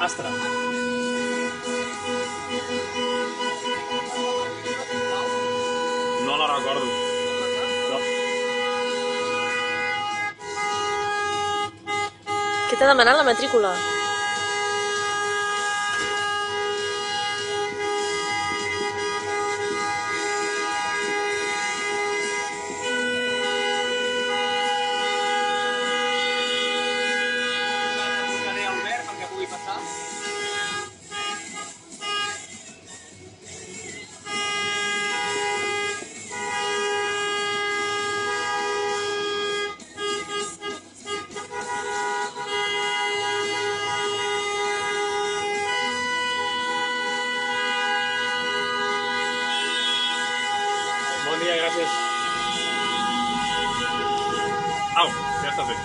Astra. No la recordo. No. Què t'ha demanat la matrícula? Posaré el verd perquè pugui passar. Bon dia, gràcies. Au, ja està fet.